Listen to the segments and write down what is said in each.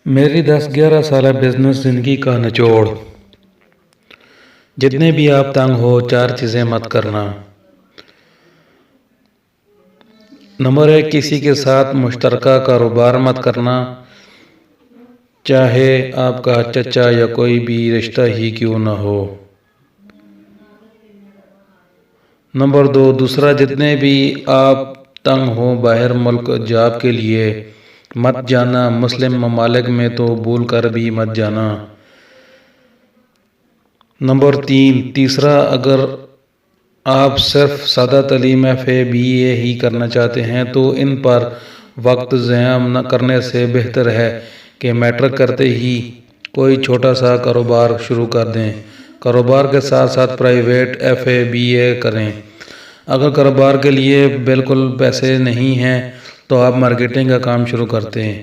میری 10-11 سالہ بزنس زندگی کا نچوڑ۔ جتنے بھی آپ تنگ ہو، 4 چیزیں مت کرنا۔ نمبر 1، کسی کے ساتھ مشترکہ کاروبار مت کرنا، چاہے آپ کا چچا یا کوئی بھی رشتہ ہی کیوں نہ ہو۔ نمبر 2، دوسرا، جتنے بھی آپ تنگ ہو باہر ملک جاب کے لیے مت جانا، مسلم ممالک میں تو بھول کر بھی مت جانا۔ نمبر 3، تیسرا، اگر آپ صرف سادہ تعلیم FA/BA ہی کرنا چاہتے ہیں تو ان پر وقت ضائع نہ کرنے سے بہتر ہے کہ میٹرک کرتے ہی کوئی چھوٹا سا کاروبار شروع کر دیں۔ کاروبار کے ساتھ ساتھ پرائیویٹ FA/BA کریں۔ اگر کاروبار کے لیے بالکل پیسے نہیں ہیں تو آپ مارکیٹنگ کا کام شروع کرتے ہیں۔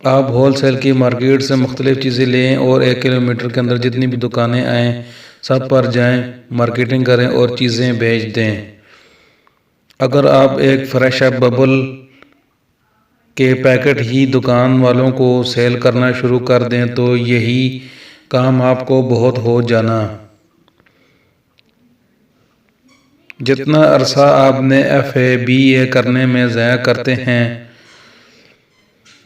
آپ ہول سیل کی مارکیٹ سے مختلف چیزیں لیں اور 1 کلومیٹر کے اندر جتنی بھی دکانیں آئیں سب پر جائیں، مارکیٹنگ کریں اور چیزیں بیچ دیں۔ اگر آپ ایک فریش اپ ببل کے پیکٹ ہی دکان والوں کو سیل کرنا شروع کر دیں تو یہی کام آپ کو بہت ہو جانا۔ جتنا عرصہ آپ نے FA/BA کرنے میں ضائع کرتے ہیں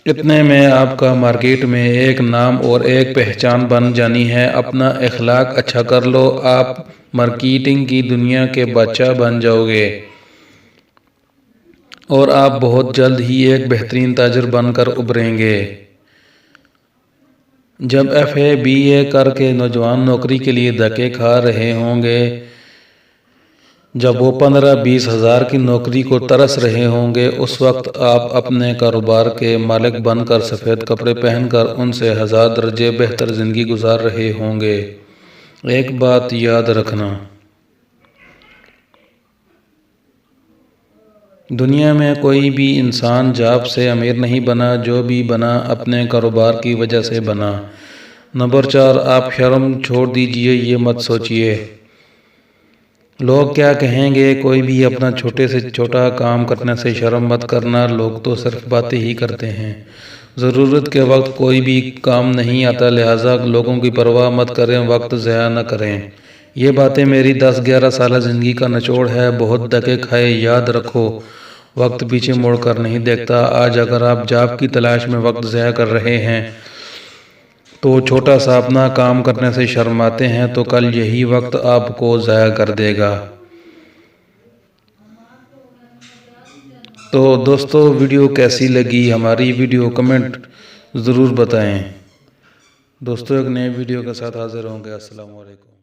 اتنے میں آپ کا مارکیٹ میں ایک نام اور ایک پہچان بن جانی ہے۔ اپنا اخلاق اچھا کر لو، آپ مارکیٹنگ کی دنیا کے بادشاہ بن جاؤ گے اور آپ بہت جلد ہی ایک بہترین تاجر بن کر ابھریں گے۔ جب FA/BA کر کے نوجوان نوکری کے لیے دھکے کھا رہے ہوں گے، جب وہ 15-20 ہزار کی نوکری کو ترس رہے ہوں گے، اس وقت آپ اپنے کاروبار کے مالک بن کر سفید کپڑے پہن کر ان سے 1000 درجے بہتر زندگی گزار رہے ہوں گے۔ ایک بات یاد رکھنا، دنیا میں کوئی بھی انسان جاب سے امیر نہیں بنا، جو بھی بنا اپنے کاروبار کی وجہ سے بنا۔ نمبر 4، آپ شرم چھوڑ دیجئے، یہ مت سوچئے لوگ کیا کہیں گے۔ کوئی بھی اپنا چھوٹے سے چھوٹا کام کرنے سے شرم مت کرنا، لوگ تو صرف باتیں ہی کرتے ہیں، ضرورت کے وقت کوئی بھی کام نہیں آتا، لہٰذا لوگوں کی پرواہ مت کریں، وقت ضائع نہ کریں۔ یہ باتیں میری 10-11 سالہ زندگی کا نچوڑ ہے۔ بہت دھکے کھائے، یاد رکھو وقت پیچھے مڑ کر نہیں دیکھتا۔ آج اگر آپ جاب کی تلاش میں وقت ضائع کر رہے ہیں تو چھوٹا سا اپنا کام کرنے سے شرماتے ہیں تو کل یہی وقت آپ کو ضائع کر دے گا۔ تو دوستو، ویڈیو کیسی لگی؟ ہماری ویڈیو کمنٹ ضرور بتائیں۔ دوستو، ایک نئے ویڈیو کے ساتھ حاضر ہوں گے۔ السلام علیکم۔